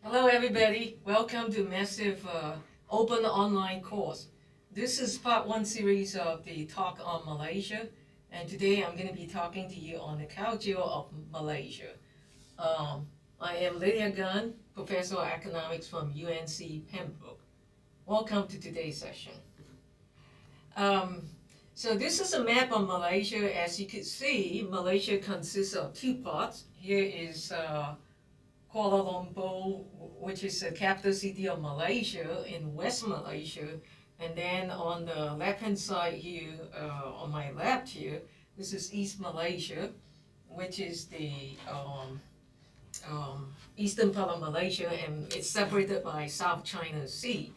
Hello everybody, welcome to Massive Open Online course. This is part one series of the talk on Malaysia, and today I'm going to be talking to you on the culture of Malaysia. Um, I am Lydia Gunn, Professor of Economics from UNC Pembroke. Welcome to today's session. Um, so this is a map of Malaysia. As you can see, Malaysia consists of two parts. Here is Kuala Lumpur, which is the capital city of Malaysia in West Malaysia. And then on the left-hand side here, on my left here, this is East Malaysia, which is the eastern part of Malaysia, and it's separated by South China Sea.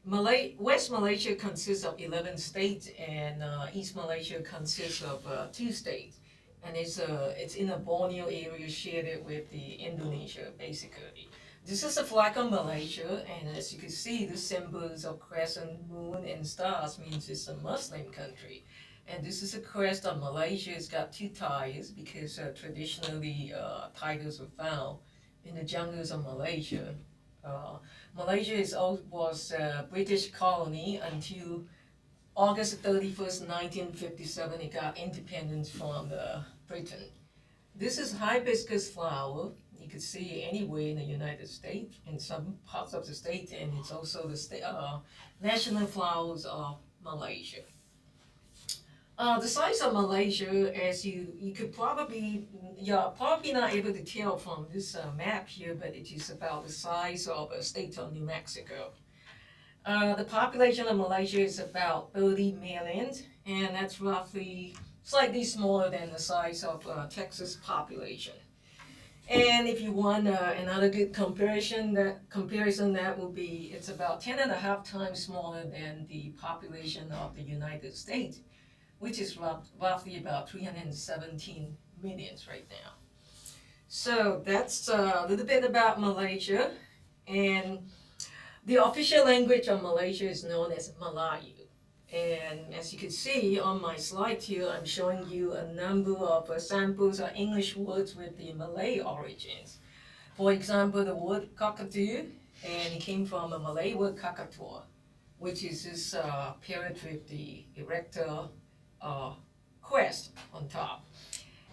West Malaysia consists of 11 states, and East Malaysia consists of 2 states. And it's in a Borneo area shared with the Indonesia, basically. This is the flag of Malaysia, and as you can see, the symbols of crescent, moon, and stars means it's a Muslim country. And this is a crest of Malaysia. It's got two tigers because traditionally tigers were found in the jungles of Malaysia. Uh, Malaysia was a British colony until August 31st, 1957. It got independence from Britain. This is hibiscus flower. You can see anywhere in the United States, in some parts of the state, and it's also the national flowers of Malaysia. The size of Malaysia, as you could you're probably not able to tell from this map here, but it is about the size of a state of New Mexico. The population of Malaysia is about 30 million, and that's roughly slightly smaller than the size of Texas population. And if you want another good comparison, that will be it's about 10.5 times smaller than the population of the United States, which is roughly about 317 millions right now. So that's a little bit about Malaysia, and the official language of Malaysia is known as Malayu. And as you can see on my slide here, I'm showing you a number of samples of English words with the Malay origins. For example, the word cockatoo, and it came from a Malay word kakatua, which is this parrot with the erector crest on top.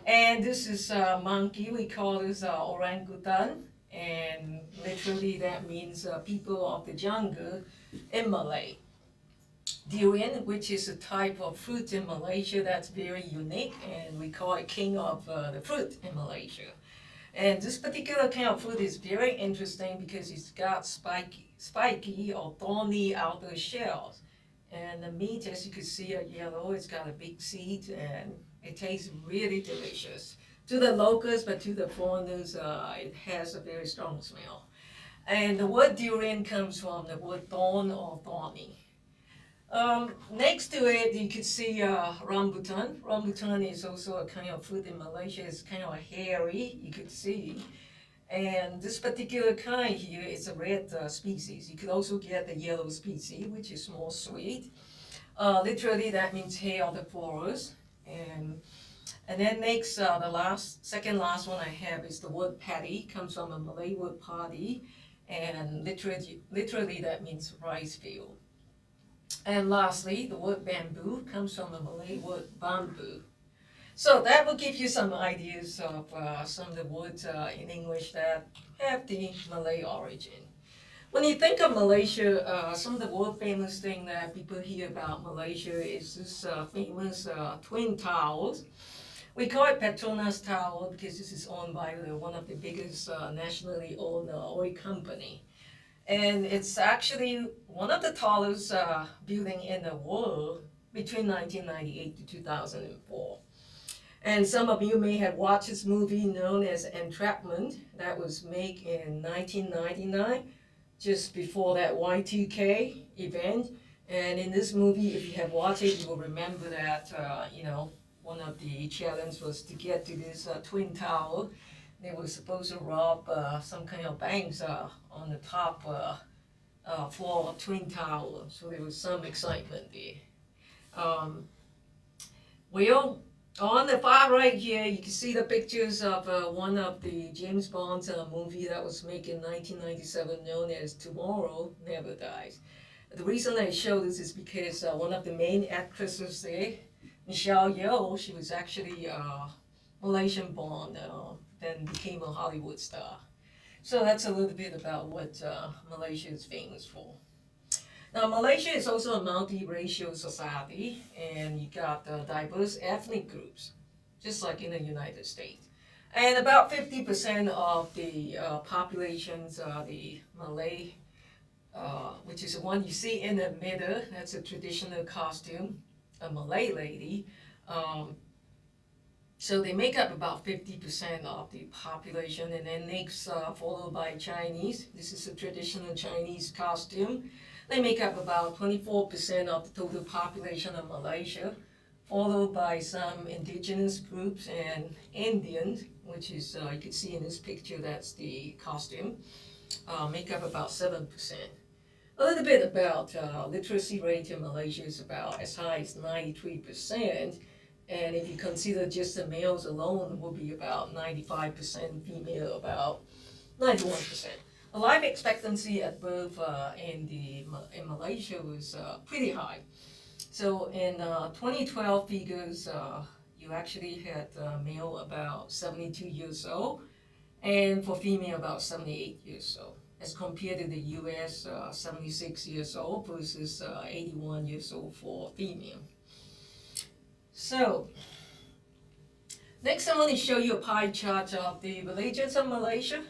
And this is a monkey, we call this orangutan, and literally that means people of the jungle in Malay. Durian, which is a type of fruit in Malaysia that's very unique, and we call it king of the fruit in Malaysia. And this particular kind of fruit is very interesting because it's got spiky or thorny outer shells. And the meat, as you can see, are yellow. It's got a big seed, and it tastes really delicious. To the locals, but to the foreigners, it has a very strong smell. And the word durian comes from the word thorn or thorny. Next to it, you can see rambutan. Rambutan is also a kind of fruit in Malaysia. It's kind of hairy, you could see. And this particular kind here is a red species. You could also get the yellow species, which is more sweet. Literally, that means hair of the forest. And then next, the second last one I have is the word paddy. Comes from a Malay word padi, and literally that means rice field. And lastly, the word bamboo comes from the Malay word bambu. So that will give you some ideas of some of the words in English that have the Malay origin. When you think of Malaysia, some of the world famous thing that people hear about Malaysia is this famous twin towers. We call it Petronas Tower because this is owned by one of the biggest nationally owned oil company. And it's actually one of the tallest building in the world between 1998 to 2004. And some of you may have watched this movie known as Entrapment that was made in 1999, just before that Y2K event. And in this movie, if you have watched it, you will remember that, one of the challenges was to get to this twin tower. They were supposed to rob some kind of banks on the top floor of twin tower. So there was some excitement there. Well, On the far right here, you can see the pictures of one of the James Bond movie that was made in 1997 known as Tomorrow Never Dies. The reason I show this is because one of the main actresses there, Michelle Yeoh, she was actually Malaysian born, then became a Hollywood star. So that's a little bit about what Malaysia is famous for. Now, Malaysia is also a multiracial society, and you got diverse ethnic groups, just like in the United States. And about 50% of the populations are the Malay, which is the one you see in the middle. That's a traditional costume, a Malay lady. Um, so they make up about 50% of the population, and then next followed by Chinese. This is a traditional Chinese costume. They make up about 24% of the total population of Malaysia, followed by some indigenous groups and Indians, which is, you can see in this picture, that's the costume, make up about 7%. A little bit about literacy rate in Malaysia is about as high as 93%. And if you consider just the males alone, it will be about 95%, female about 91%. The life expectancy at birth in Malaysia was pretty high. So in 2012 figures, you actually had male about 72 years old, and for female about 78 years old. As compared to the US, 76 years old versus 81 years old for female. So, next I want to show you a pie chart of the religions of Malaysia.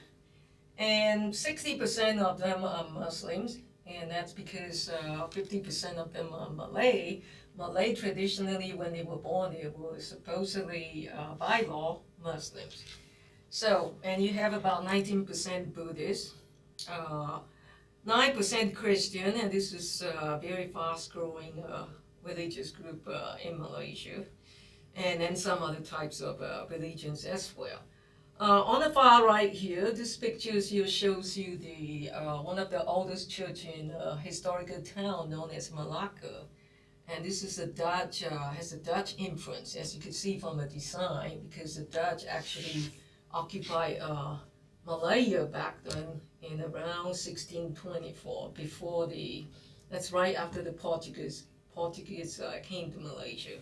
And 60% of them are Muslims, and that's because 50% of them are Malay. Malay traditionally, when they were born, they were supposedly, by law, Muslims. So, and you have about 19% Buddhist, 9% Christian, and this is a very fast-growing religious group in Malaysia, and then some other types of religions as well. On the far right here, this picture here shows you the one of the oldest church in a historical town known as Malacca. And this is a Dutch, has a Dutch influence, as you can see from the design, because the Dutch actually occupied Malaya back then in around 1624, before that's right after the Portuguese came to Malaysia.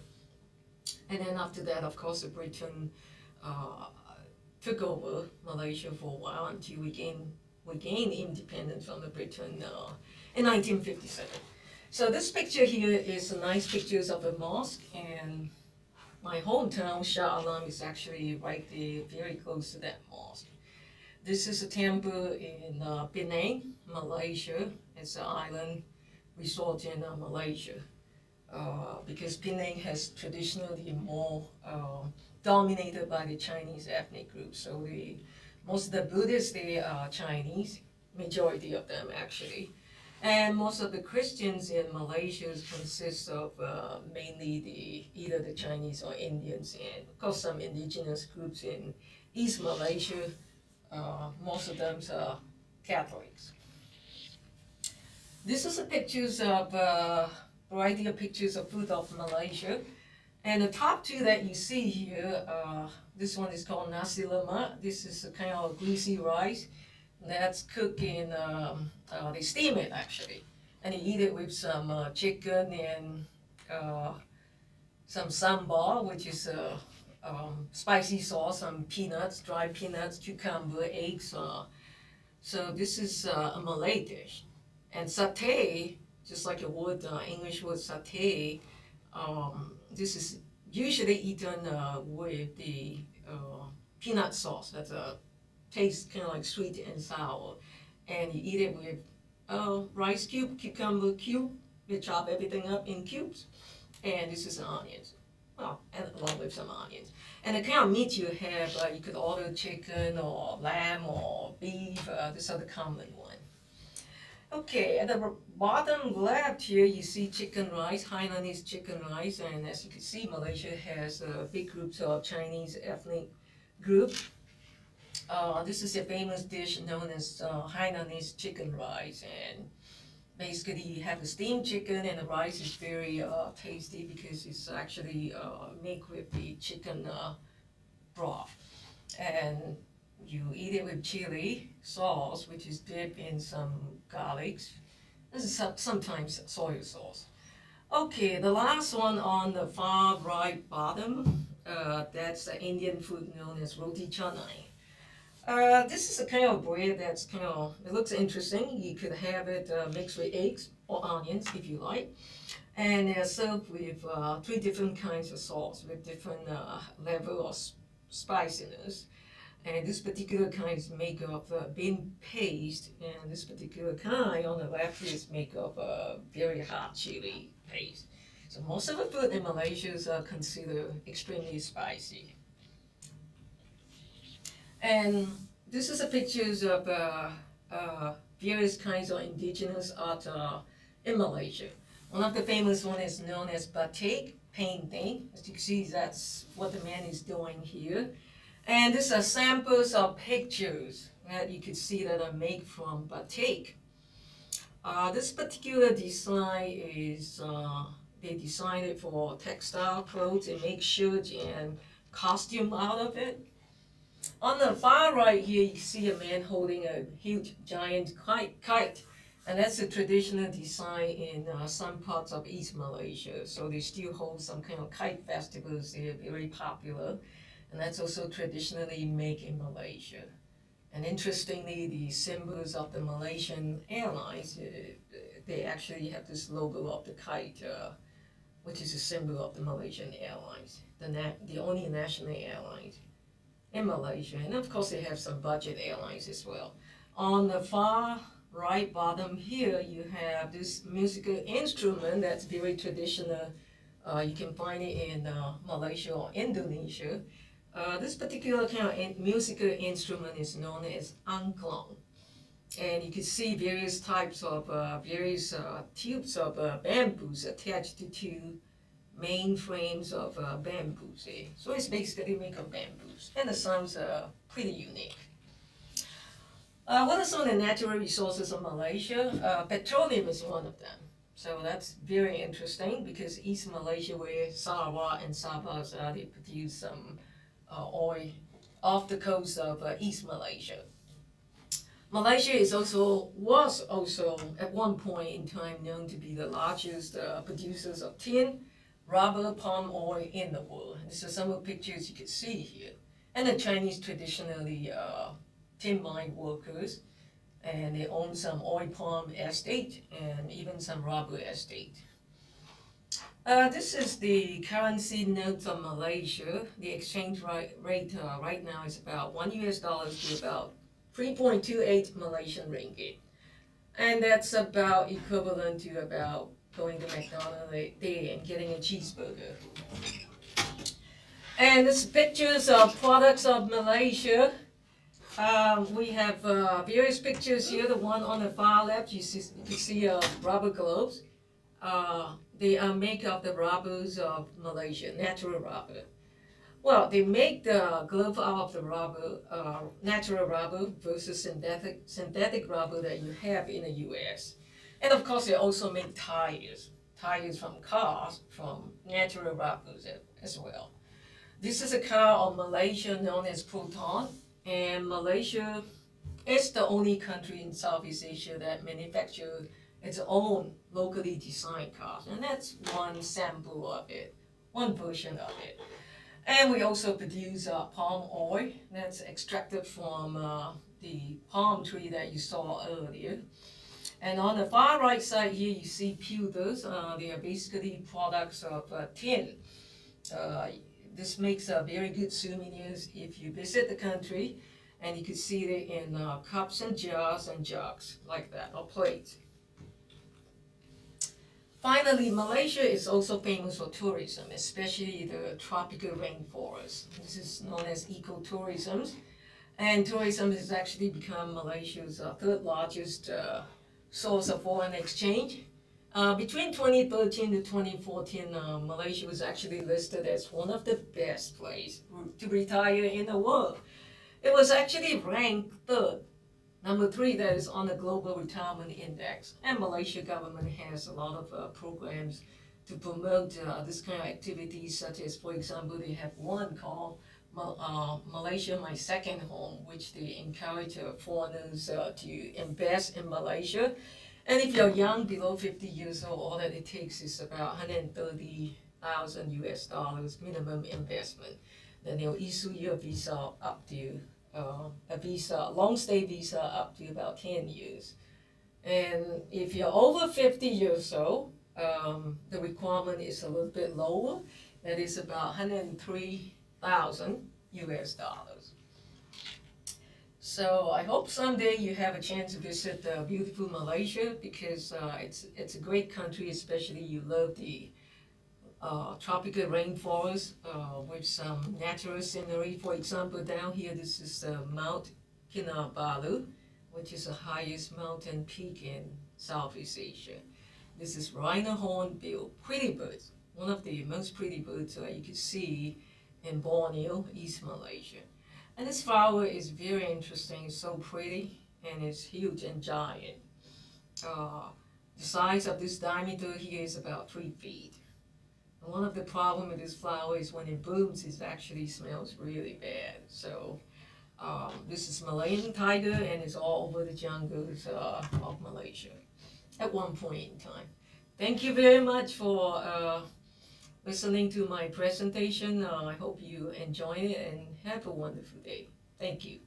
And then after that, of course, the Britain took over Malaysia for a while until we gained independence from the Britain in 1957. So this picture here is a nice pictures of a mosque, and my hometown, Shah Alam, is actually right there, very close to that mosque. This is a temple in Penang, Malaysia. It's an island resort in Malaysia. Because Penang has traditionally more dominated by the Chinese ethnic group. So most of the Buddhists, they are Chinese, majority of them actually. And most of the Christians in Malaysia consist of mainly either the Chinese or Indians, and of course some indigenous groups in East Malaysia. Most of them are Catholics. This is the pictures of variety of pictures of food of Malaysia. And the top two that you see here, this one is called nasi lemak. This is a kind of greasy rice that's cooked in, they steam it actually. And you eat it with some chicken and some sambal, which is a spicy sauce, some peanuts, dried peanuts, cucumber, eggs. So this is a Malay dish. And satay, just like a word, English word satay, this is usually eaten with the peanut sauce. That's a tastes kind of like sweet and sour. And you eat it with rice cube, cucumber cube. You chop everything up in cubes. And this is onions. Well, and along with some onions. And the kind of meat you have, you could order chicken or lamb or beef. These are the common ones. Okay, at the bottom left here, you see chicken rice, Hainanese chicken rice, and as you can see, Malaysia has big groups of Chinese ethnic group. This is a famous dish known as Hainanese chicken rice, and Basically, you have the steamed chicken, and the rice is very tasty because it's actually made with the chicken broth. And you eat it with chili sauce, which is dipped in some garlics. This is sometimes soy sauce. Okay, the last one on the far right bottom, that's the Indian food known as roti canai. This is a kind of bread that's kind of, it looks interesting. You could have it mixed with eggs or onions if you like. And they're served with three different kinds of sauce with different level of spiciness. And this particular kind is made of bean paste, and this particular kind on the left is made of very hot chili paste. So most of the food in Malaysia is considered extremely spicy. And this is a pictures of various kinds of indigenous art in Malaysia. One of the famous one is known as batik painting. As you can see, that's what the man is doing here. And these are samples of pictures that you can see that are made from batik. This particular design is, they designed it for textile clothes and make shirts and costume out of it. On the far right here, you see a man holding a huge giant kite. And that's a traditional design in some parts of East Malaysia. So they still hold some kind of kite festivals. They're very popular. And that's also traditionally made in Malaysia. And interestingly, the symbols of the Malaysian Airlines, they actually have this logo of the kite, which is a symbol of the Malaysian Airlines, the only national airlines in Malaysia. And of course, they have some budget airlines as well. On the far right bottom here, you have this musical instrument that's very traditional. You can find it in Malaysia or Indonesia. This particular kind of musical instrument is known as angklung. And you can see various types of, various tubes of bamboos attached to two main frames of bamboos. So it's basically made of bamboos. And the sounds are pretty unique. What are some of the natural resources of Malaysia? Petroleum is one of them. So that's very interesting because East Malaysia, where Sarawak and Sabah are, they produce some oil off the coast of East Malaysia. Malaysia was also at one point in time known to be the largest producers of tin, rubber, palm oil in the world. These are some of the pictures you can see here. And the Chinese traditionally tin mine workers, and they own some oil palm estate and even some rubber estate. This is the currency notes of Malaysia. The exchange rate right now is about $1 to about 3.28 Malaysian ringgit. And that's about equivalent to about going to McDonald's day and getting a cheeseburger. And this pictures of products of Malaysia. We have various pictures here. The one on the far left, you can see rubber gloves. They are made of the rubbers of Malaysia, natural rubber. Well, they make the glove out of the rubber, natural rubber versus synthetic rubber that you have in the US. And of course, they also make tires from cars, from natural rubbers as well. This is a car of Malaysia known as Proton, and Malaysia is the only country in Southeast Asia that manufactures its own locally designed cars, and that's one sample of it, one version of it. And we also produce palm oil that's extracted from the palm tree that you saw earlier. And on the far right side here, you see pewters. They are basically products of tin. This makes very good souvenirs if you visit the country, and you can see it in cups and jars and jugs like that, or plates. Finally, Malaysia is also famous for tourism, especially the tropical rainforest. This is known as ecotourism, and tourism has actually become Malaysia's third largest source of foreign exchange. Between 2013 to 2014, Malaysia was actually listed as one of the best places to retire in the world. It was actually ranked third, Number three, that is on the Global Retirement Index. And Malaysia government has a lot of programs to promote this kind of activities, such as, for example, they have one called Malaysia, My Second Home, which they encourage foreigners to invest in Malaysia. And if you're young, below 50 years old, all that it takes is about 130,000 US dollars minimum investment. Then they'll issue you a visa up to a visa, long stay visa up to about 10 years. And if you're over 50 years old, the requirement is a little bit lower. That is about 103,000 US dollars. So I hope someday you have a chance to visit beautiful Malaysia, because it's a great country, especially you love the tropical rainforest with some natural scenery. For example, down here, this is Mount Kinabalu, which is the highest mountain peak in Southeast Asia. This is rhino hornbill, pretty birds, one of the most pretty birds you can see in Borneo, East Malaysia. And this flower is very interesting, it's so pretty, and it's huge and giant. The size of this diameter here is about 3 feet. And one of the problems with this flower is when it blooms, it actually smells really bad. So this is Malayan tiger, and it's all over the jungles of Malaysia at one point in time. Thank you very much for listening to my presentation. I hope you enjoy it and have a wonderful day. Thank you.